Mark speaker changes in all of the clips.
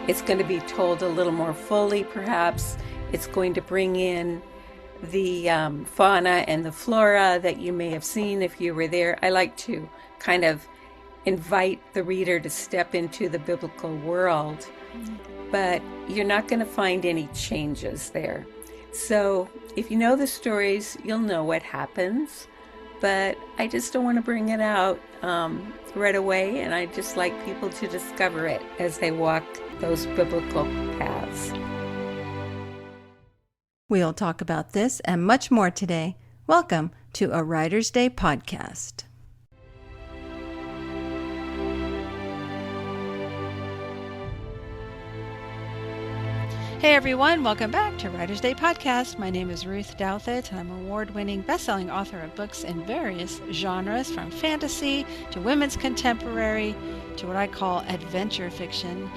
Speaker 1: It's going to be told a little more fully, perhaps. It's going to bring in the fauna and the flora that you may have seen if you were there. I like to kind of invite the reader to step into the biblical world, but you're not going to find any changes there. So if you know the stories, you'll know what happens, but I just don't want to bring it out right away, and I just like people to discover it as they walk those biblical paths.
Speaker 2: We'll talk about this and much more today. Welcome to a Writer's Day podcast.
Speaker 3: Hey everyone, welcome back to Writer's Day Podcast. My name is Ruth Douthit, and I'm an award-winning best-selling author of books in various genres, from fantasy to women's contemporary to what I call adventure fiction.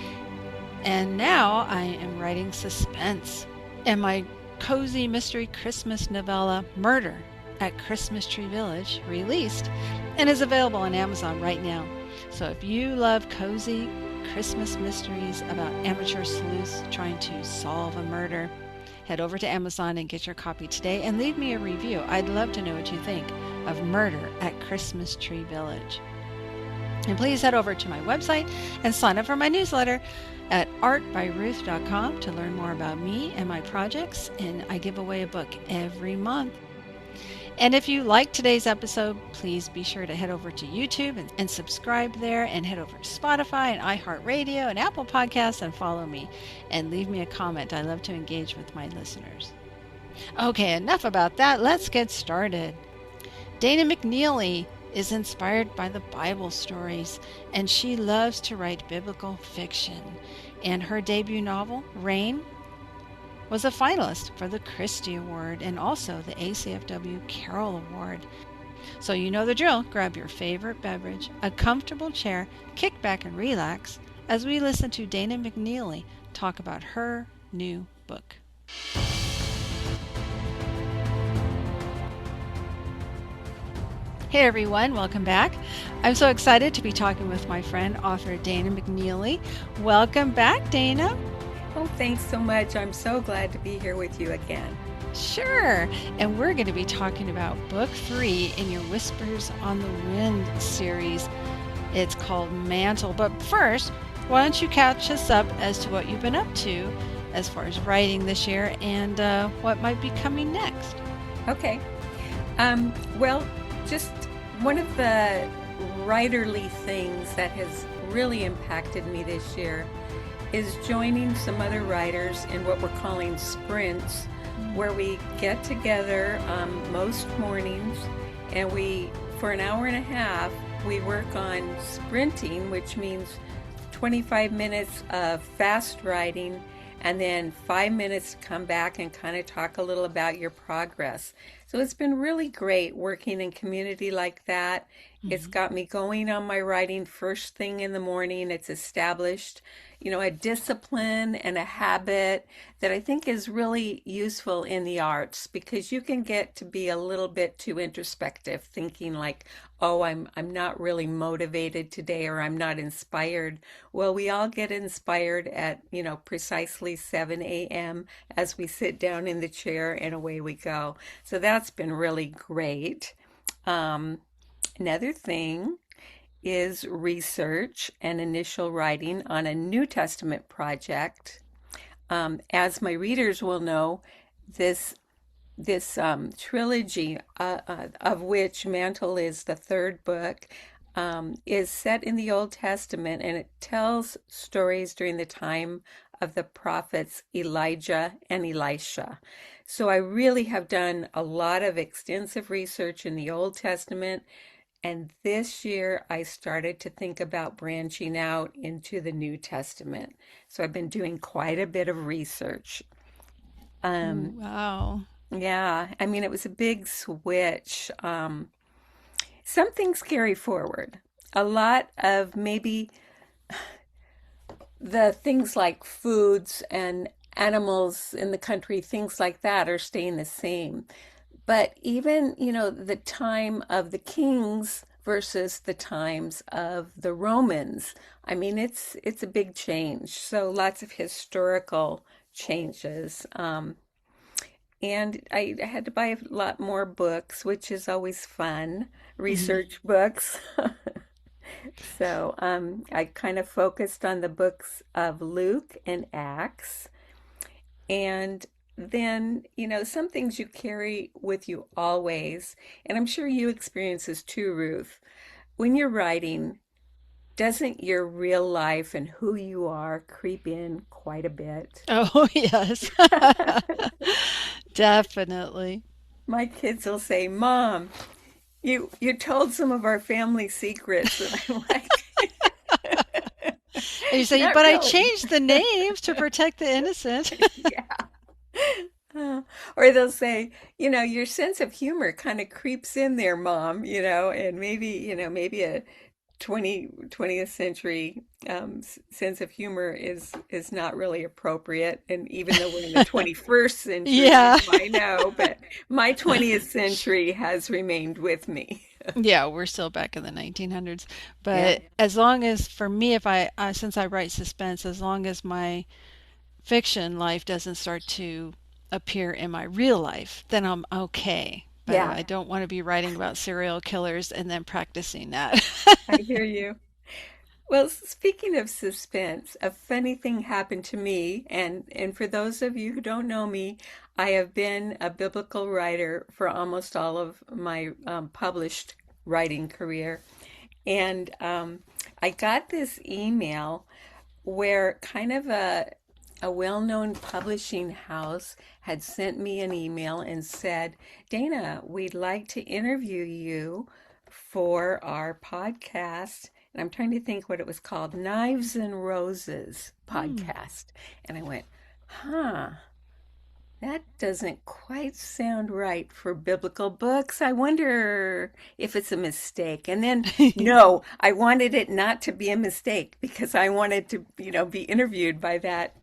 Speaker 3: And now I am writing suspense. And my cozy mystery Christmas novella, Murder at Christmas Tree Village, released and is available on Amazon right now. So if you love cozy Christmas mysteries about amateur sleuths trying to solve a murder, head over to Amazon and get your copy today and leave me a review. I'd love to know what you think of Murder at Christmas Tree Village. And please head over to my website and sign up for my newsletter at artbyruth.com to learn more about me and my projects, and I give away a book every month. And if you like today's episode, please be sure to head over to YouTube and subscribe there, and head over to Spotify and iHeartRadio and Apple Podcasts and follow me and leave me a comment. I love to engage with my listeners. Okay, enough about that. Let's get started. Dana McNeely is inspired by the Bible stories, and she loves to write biblical fiction. And her debut novel, Rain, was a finalist for the Christie Award and also the ACFW Carol Award. So you know the drill. Grab your favorite beverage, a comfortable chair, kick back and relax as we listen to Dana McNeely talk about her new book. Hey everyone, welcome back. I'm so excited to be talking with my friend, author Dana McNeely. Welcome back, Dana.
Speaker 1: Oh, thanks so much. I'm so glad to be here with you again.
Speaker 3: Sure. And we're going to be talking about book 3 in your Whispers on the Wind series. It's called Mantle. But first, why don't you catch us up as to what you've been up to as far as writing this year and what might be coming next?
Speaker 1: Okay. Well, just one of the writerly things that has really impacted me this year is joining some other writers in what we're calling sprints, where we get together most mornings, and for an hour and a half, we work on sprinting, which means 25 minutes of fast writing, and then 5 minutes to come back and kind of talk a little about your progress. So it's been really great working in community like that. It's got me going on my writing first thing in the morning. It's established, a discipline and a habit that I think is really useful in the arts, because you can get to be a little bit too introspective, thinking like, oh, I'm not really motivated today, or I'm not inspired. Well, we all get inspired at, precisely 7 a.m. as we sit down in the chair, and away we go. So that's been really great. Another thing is research and initial writing on a New Testament project. As my readers will know, this trilogy, of which Mantle is the third book, is set in the Old Testament, and it tells stories during the time of the prophets Elijah and Elisha. So I really have done a lot of extensive research in the Old Testament, and this year I started to think about branching out into the New Testament. So I've been doing quite a bit of research.
Speaker 3: Wow.
Speaker 1: Yeah, I mean, it was a big switch. Some things carry forward. A lot of maybe the things like foods and animals in the country, things like that, are staying the same. But even, the time of the kings versus the times of the Romans. I mean, it's a big change. So lots of historical changes. And I had to buy a lot more books, which is always fun,
Speaker 3: Mhm.
Speaker 1: research books. So I kind of focused on the books of Luke and Acts. And then, some things you carry with you always. And I'm sure you experience this too, Ruth. When you're writing, doesn't your real life and who you are creep in quite a bit?
Speaker 3: Oh, yes. Definitely.
Speaker 1: My kids will say, Mom, you told some of our family secrets. And I'm like,
Speaker 3: And you say,
Speaker 1: not
Speaker 3: but I
Speaker 1: really.
Speaker 3: changed the names to protect the innocent.
Speaker 1: Yeah. Or they'll say, your sense of humor kind of creeps in there, Mom, and maybe a 20th century sense of humor is not really appropriate. And even though we're in the 21st century,
Speaker 3: Yeah.
Speaker 1: I know, but my 20th century has remained with me.
Speaker 3: Yeah, we're still back in the 1900s.
Speaker 1: Yeah.
Speaker 3: But as long as, for me, if since I write suspense, as long as my fiction life doesn't start to appear in my real life, then I'm okay. But
Speaker 1: Yeah,
Speaker 3: I don't want to be writing about serial killers and then practicing that.
Speaker 1: I hear you. Well, speaking of suspense, a funny thing happened to me, and for those of you who don't know me, I have been a biblical writer for almost all of my published writing career. And I got this email where kind of a well-known publishing house had sent me an email and said, Dana, we'd like to interview you for our podcast. And I'm trying to think what it was called, Knives and Roses
Speaker 3: Hmm.
Speaker 1: podcast. And I went, huh, that doesn't quite sound right for biblical books. I wonder if it's a mistake. And then, no, I wanted it not to be a mistake because I wanted to, be interviewed by that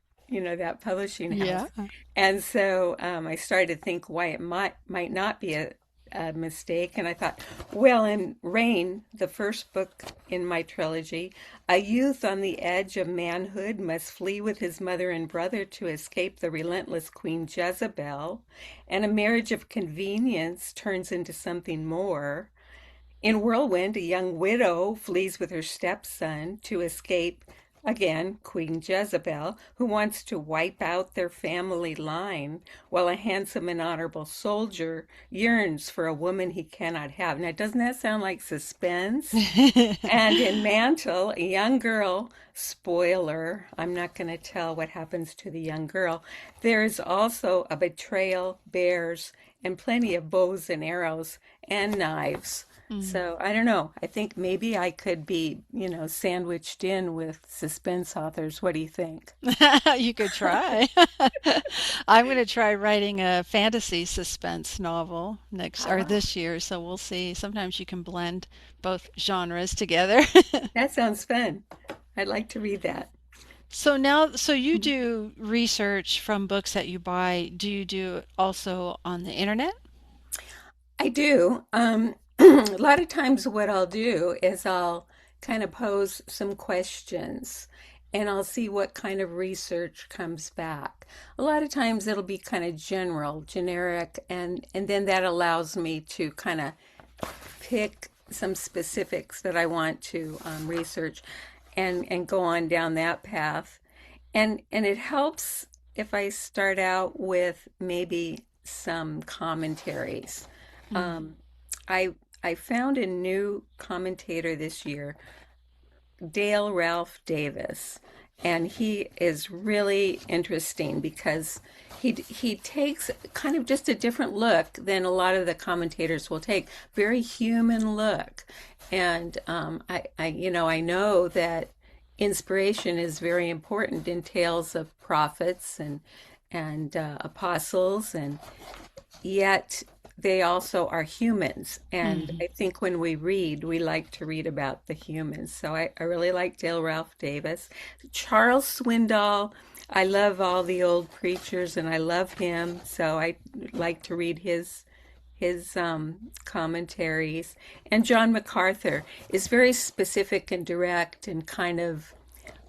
Speaker 1: publishing
Speaker 3: Yeah.
Speaker 1: house. And so I started to think why it might not be a mistake. And I thought, well, in Rain, the first book in my trilogy, a youth on the edge of manhood must flee with his mother and brother to escape the relentless Queen Jezebel, and a marriage of convenience turns into something more. In Whirlwind, a young widow flees with her stepson to escape, again, Queen Jezebel, who wants to wipe out their family line, while a handsome and honorable soldier yearns for a woman he cannot have. Now, doesn't that sound like suspense? And in Mantle, a young girl, spoiler, I'm not going to tell what happens to the young girl. There is also a betrayal, bears, and plenty of bows and arrows and knives.
Speaker 3: Mm.
Speaker 1: So I don't know. I think maybe I could be, sandwiched in with suspense authors. What do you think?
Speaker 3: You could try. I'm going to try writing a fantasy suspense novel next or
Speaker 1: Ah,
Speaker 3: this year, so we'll see. Sometimes you can blend both genres together.
Speaker 1: that sounds fun. I'd like to read that.
Speaker 3: So you do research from books that you buy. Do you do also on the internet?
Speaker 1: I do. A lot of times, what I'll do is I'll kind of pose some questions and I'll see what kind of research comes back. A lot of times, it'll be kind of general, generic, and then that allows me to kind of pick some specifics that I want to research and go on down that path. And it helps if I start out with maybe some commentaries.
Speaker 3: Mm.
Speaker 1: Um, I I found a new commentator this year, Dale Ralph Davis, and he is really interesting because he takes kind of just a different look than a lot of the commentators will take, very human look. And I know that inspiration is very important in tales of prophets and apostles, and yet they also are humans. And
Speaker 3: Mhm.
Speaker 1: I think when we read, we like to read about the humans. So I really like Dale Ralph Davis. Charles Swindoll, I love all the old preachers and I love him. So I like to read his commentaries. And John MacArthur is very specific and direct and kind of,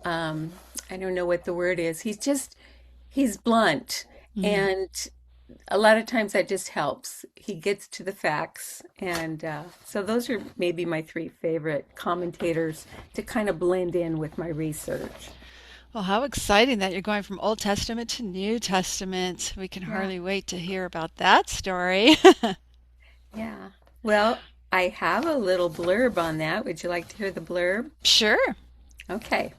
Speaker 1: I don't know what the word is. He's blunt.
Speaker 3: Mm.
Speaker 1: And a lot of times that just helps. He gets to the facts. And so those are maybe my three favorite commentators to kind of blend in with my research.
Speaker 3: Well, how exciting that you're going from Old Testament to New Testament. We can
Speaker 1: Yeah.
Speaker 3: hardly wait to hear about that story.
Speaker 1: Yeah. Well, I have a little blurb on that. Would you like to hear the blurb?
Speaker 3: Sure.
Speaker 1: Okay.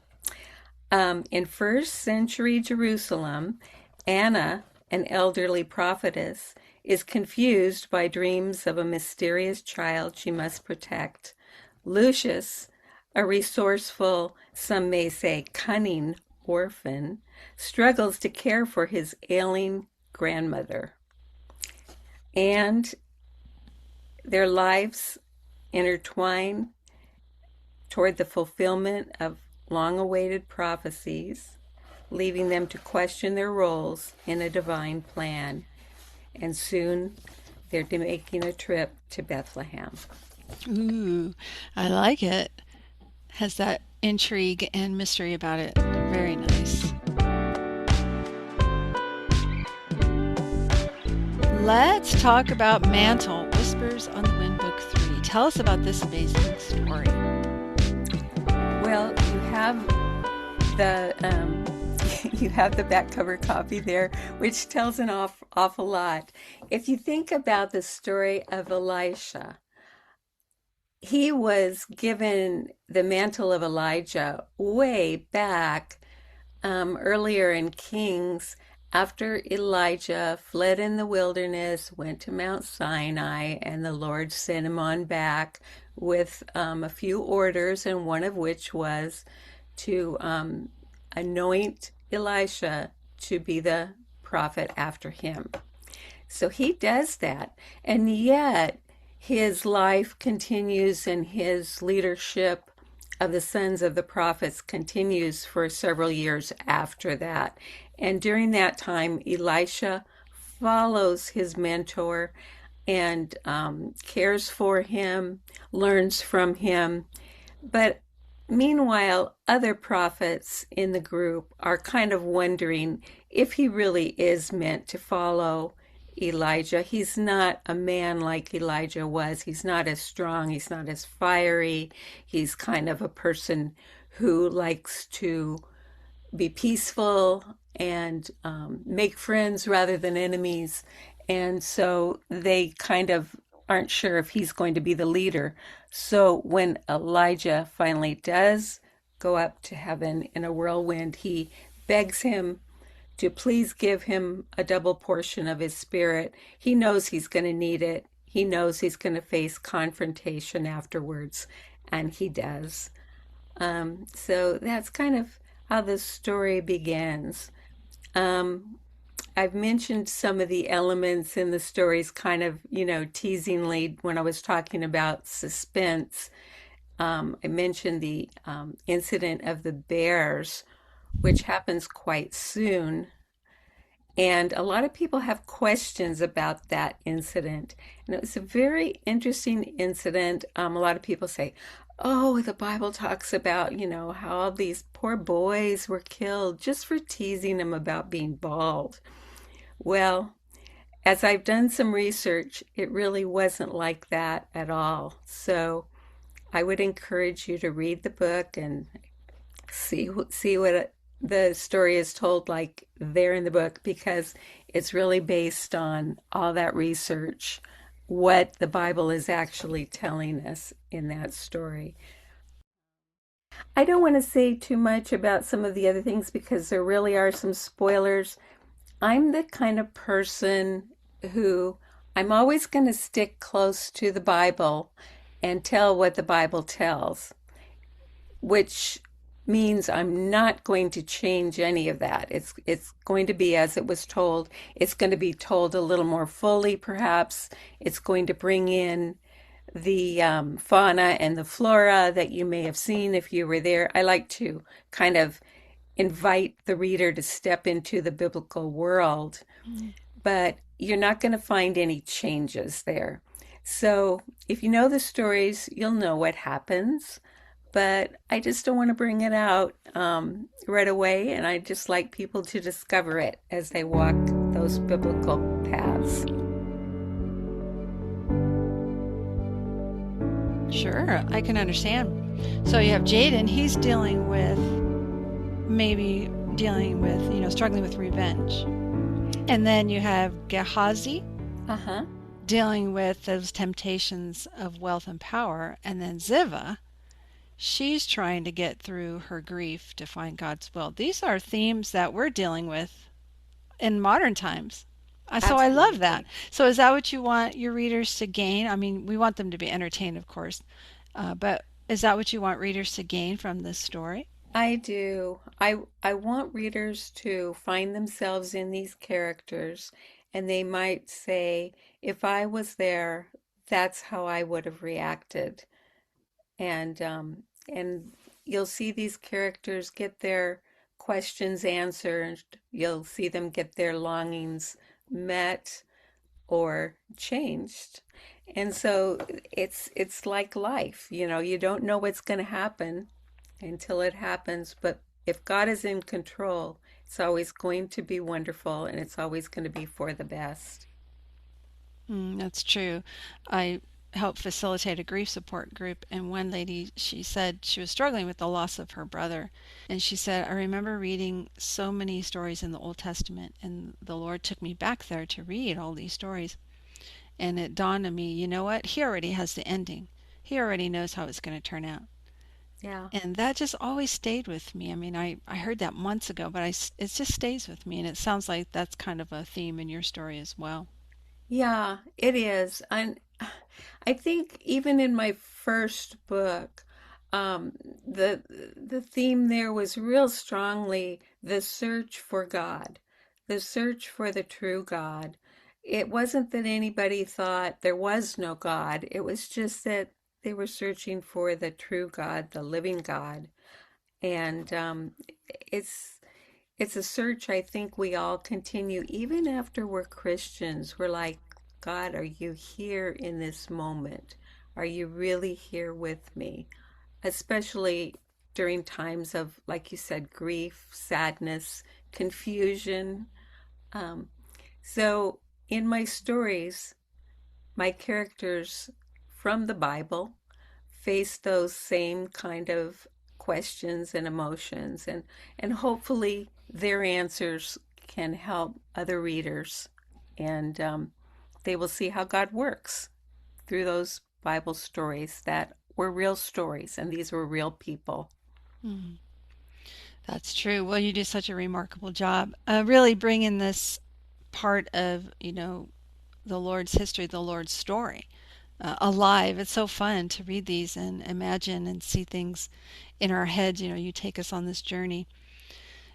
Speaker 1: In first century Jerusalem, Anna, an elderly prophetess, is confused by dreams of a mysterious child she must protect. Lucius, a resourceful, some may say cunning orphan, struggles to care for his ailing grandmother. And their lives intertwine toward the fulfillment of long awaited prophecies, leaving them to question their roles in a divine plan. And soon they're making a trip to Bethlehem.
Speaker 3: Ooh, I like it. Has that intrigue and mystery about it. Very nice. Let's talk about Mantle, Whispers on the Wind, Book 3. Tell us about this amazing story.
Speaker 1: Well, the you have the back cover copy there, which tells an awful lot. If you think about the story of Elisha, he was given the mantle of Elijah way back earlier in Kings after Elijah fled in the wilderness, went to Mount Sinai, and the Lord sent him on back with a few orders, and one of which was to anoint Elisha to be the prophet after him. So he does that. And yet his life continues and his leadership of the sons of the prophets continues for several years after that. And during that time, Elisha follows his mentor and cares for him, learns from him. But meanwhile, other prophets in the group are kind of wondering if he really is meant to follow Elijah. He's not a man like Elijah was. He's not as strong. He's not as fiery. He's kind of a person who likes to be peaceful and make friends rather than enemies. And so they kind of aren't sure if he's going to be the leader. So when Elijah finally does go up to heaven in a whirlwind, he begs him to please give him a double portion of his spirit. He knows he's going to need it. He knows he's going to face confrontation afterwards, and he does. So that's kind of how the story begins. Um, I've mentioned some of the elements in the stories kind of, teasingly when I was talking about suspense. I mentioned the incident of the bears, which happens quite soon. And a lot of people have questions about that incident. And it was a very interesting incident. A lot of people say, oh, the Bible talks about, how all these poor boys were killed just for teasing them about being bald. Well, as I've done some research, it really wasn't like that at all. So I would encourage you to read the book and see what the story is told like there in the book because it's really based on all that research, what the Bible is actually telling us in that story. I don't want to say too much about some of the other things because there really are some spoilers. I'm the kind of person who I'm always going to stick close to the Bible and tell what the Bible tells, which means I'm not going to change any of that. It's going to be as it was told. It's going to be told a little more fully, perhaps. It's going to bring in the fauna and the flora that you may have seen if you were there. I like to kind of invite the reader to step into the biblical world. But you're not going to find any changes there. So if you know the stories, you'll know what happens. But I just don't want to bring it out right away, and I just like people to discover it as they walk those biblical paths.
Speaker 3: Sure, I can understand. So you have Jaden, he's dealing with maybe dealing with, struggling with revenge. And then you have Gehazi
Speaker 1: Uh-huh.
Speaker 3: dealing with those temptations of wealth and power. And then Ziva, she's trying to get through her grief to find God's will. These are themes that we're dealing with in modern times. So I love that.
Speaker 1: Absolutely.
Speaker 3: So is that what you want your readers to gain? I mean, we want them to be entertained, of course, but is that what you want readers to gain from this story?
Speaker 1: I do. I want readers to find themselves in these characters, and they might say, if I was there, that's how I would have reacted. And you'll see these characters get their questions answered. You'll see them get their longings met or changed. And so it's like life, you don't know what's going to happen until it happens, but if God is in control, it's always going to be wonderful and it's always going to be for the best.
Speaker 3: That's true. I helped facilitate a grief support group, and one lady, she said she was struggling with the loss of her brother. And she said, I remember reading so many stories in the Old Testament, and the Lord took me back there to read all these stories. And it dawned on me, you know what? He already has the ending. He already knows how it's going to turn out.
Speaker 1: Yeah.
Speaker 3: And that just always stayed with me. I mean, I heard that months ago, but it just stays with me. And it sounds like that's kind of a theme in your story as well.
Speaker 1: Yeah, it is. And I think even in my first book, um, the the theme there was real strongly the search for God, the search for the true God. It wasn't that anybody thought there was no God. It was just that they were searching for the true God, the living God. And it's it's a search I think we all continue even after we're Christians. We're like, God, are you here in this moment? Are you really here with me? Especially during times of, like you said, grief, sadness, confusion. Um, so in my stories, my characters from the Bible face those same kind of questions and emotions, and hopefully their answers can help other readers, and they will see how God works through those Bible stories that were real stories, and these were real people.
Speaker 3: Mhm. That's true. Well, you do such a remarkable job, really bringing this part of, the Lord's history, the Lord's story, alive. It's so fun to read these and imagine and see things in our heads. You take us on this journey.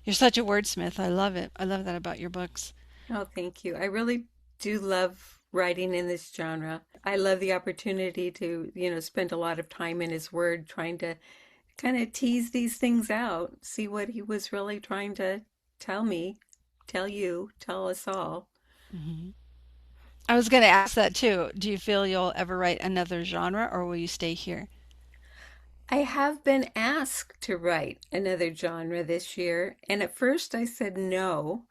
Speaker 3: You're such a wordsmith. I love it. I love that about your books.
Speaker 1: Oh, thank you. I really do love writing in this genre. I love the opportunity to, spend a lot of time in his word trying to kind of tease these things out, see what he was really trying to tell me, tell you, tell us all.
Speaker 3: Hmm. I was going to ask that too. Do you feel you'll ever write another genre, or will you stay here?
Speaker 1: I have been asked to write another genre this year, and at first I said no,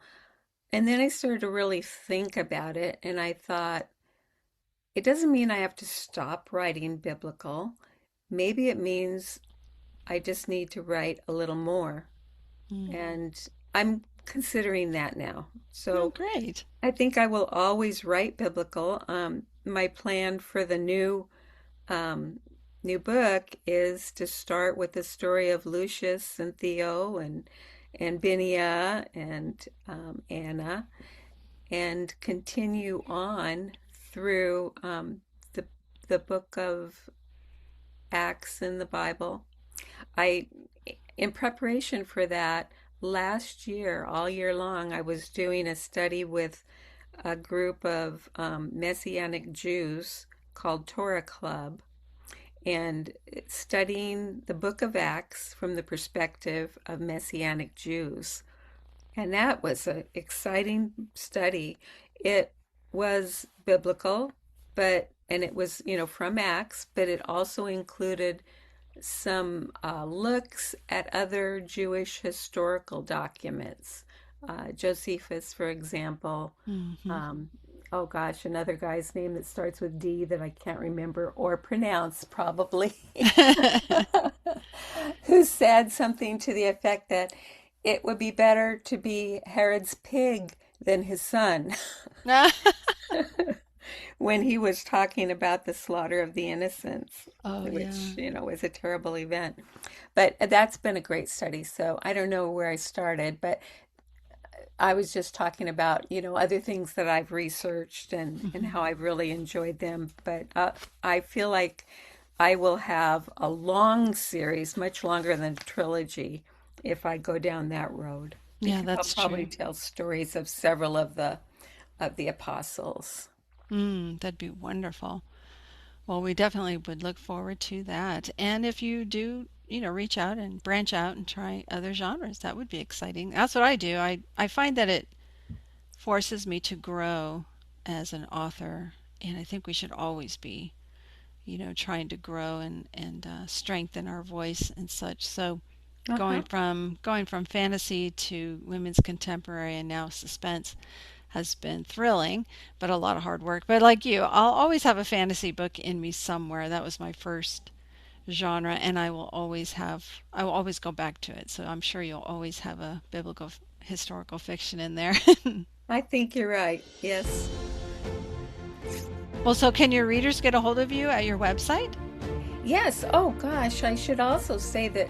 Speaker 1: and then I started to really think about it, and I thought, it doesn't mean I have to stop writing biblical. Maybe it means I just need to write a little more.
Speaker 3: Mm.
Speaker 1: And I'm considering that now.
Speaker 3: Oh,
Speaker 1: So
Speaker 3: great.
Speaker 1: I think I will always write biblical. My plan for the um, new book is to start with the story of Lucius and Theo and Binia and Anna, and continue on through the the book of Acts in the Bible. I, in preparation for that, last year, all year long, I was doing a study with a group of Messianic Jews called Torah Club, and studying the book of Acts from the perspective of Messianic Jews. And that was an exciting study. It was biblical, and it was, from Acts, but it also included some looks at other Jewish historical documents. Josephus, for example.
Speaker 3: Mm-hmm.
Speaker 1: Oh gosh, another guy's name that starts with D that I can't remember or pronounce, probably, who said something to the effect that it would be better to be Herod's pig than his son when he was talking about the slaughter of the innocents,
Speaker 3: Oh,
Speaker 1: which,
Speaker 3: yeah.
Speaker 1: was a terrible event. But that's been a great study. So I don't know where I started, but I was just talking about, other things that I've researched and
Speaker 3: Mhm.
Speaker 1: how I've really enjoyed them. But I feel like I will have a long series, much longer than a trilogy, if I go down that road,
Speaker 3: Yeah,
Speaker 1: because I'll
Speaker 3: that's
Speaker 1: probably
Speaker 3: true.
Speaker 1: tell stories of several of the apostles.
Speaker 3: That'd be wonderful. Well, we definitely would look forward to that. And if you do, reach out and branch out and try other genres, that would be exciting. That's what I do. I find that it forces me to grow as an author, and I think we should always be, trying to grow and strengthen our voice and such. So
Speaker 1: Uh-huh.
Speaker 3: going from fantasy to women's contemporary and now suspense has been thrilling, but a lot of hard work. But like you, I'll always have a fantasy book in me somewhere. That was my first genre, and I will always go back to it. So I'm sure you'll always have a biblical historical fiction in there.
Speaker 1: I think you're right. Yes.
Speaker 3: Well, so can your readers get a hold of you at your website?
Speaker 1: Yes. Oh gosh, I should also say that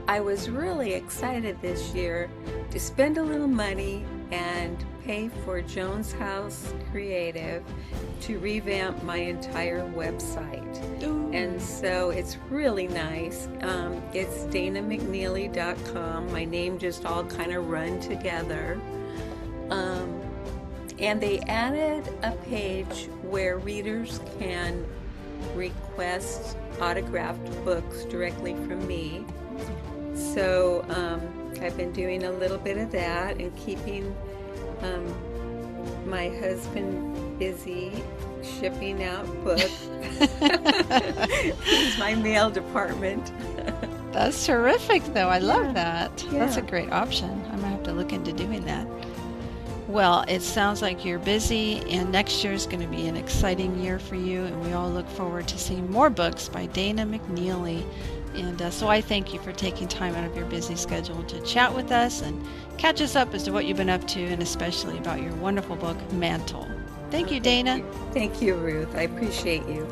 Speaker 1: I was really excited this year to spend a little money and pay for Jones House Creative to revamp my entire website.
Speaker 3: Ooh.
Speaker 1: And so it's really nice. It's danamcneely.com. My name just all kind of run together. Um, and they added a page where readers can request autographed books directly from me. So I've been doing a little bit of that and keeping um, my husband busy shipping out books. He's my mail department.
Speaker 3: That's terrific, though. I love
Speaker 1: Yeah,
Speaker 3: that. That's a
Speaker 1: yeah.
Speaker 3: great option. I might have to look into doing that. Well, it sounds like you're busy, and next year is going to be an exciting year for you, and we all look forward to seeing more books by Dana McNeely. And so I thank you for taking time out of your busy schedule to chat with us and catch us up as to what you've been up to, and especially about your wonderful book, Mantle. Thank
Speaker 1: Oh,
Speaker 3: you,
Speaker 1: thank
Speaker 3: Dana.
Speaker 1: you. Thank you, Ruth. I appreciate you.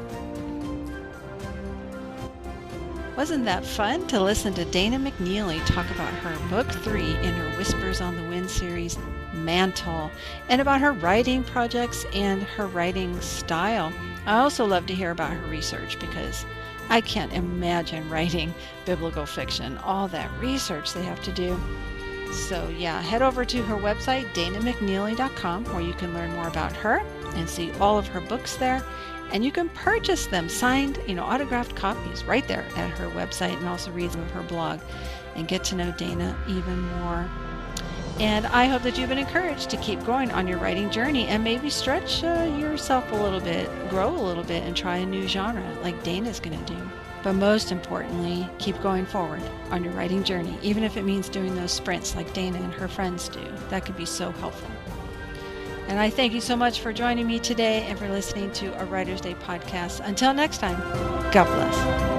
Speaker 3: Wasn't that fun to listen to Dana McNeely talk about her book 3 in her Whispers on the Wind series, Mantle, and about her writing projects and her writing style. I also love to hear about her research because I can't imagine writing biblical fiction, all that research they have to do. So yeah, head over to her website, danamcneely.com, where you can learn more about her and see all of her books there. And you can purchase them signed, autographed copies right there at her website, and also read some of her blog and get to know Dana even more. And I hope that you've been encouraged to keep going on your writing journey and maybe stretch yourself a little bit, grow a little bit, and try a new genre like Dana's going to do. But most importantly, keep going forward on your writing journey, even if it means doing those sprints like Dana and her friends do. That could be so helpful. And I thank you so much for joining me today and for listening to a Writer's Day podcast. Until next time, God bless.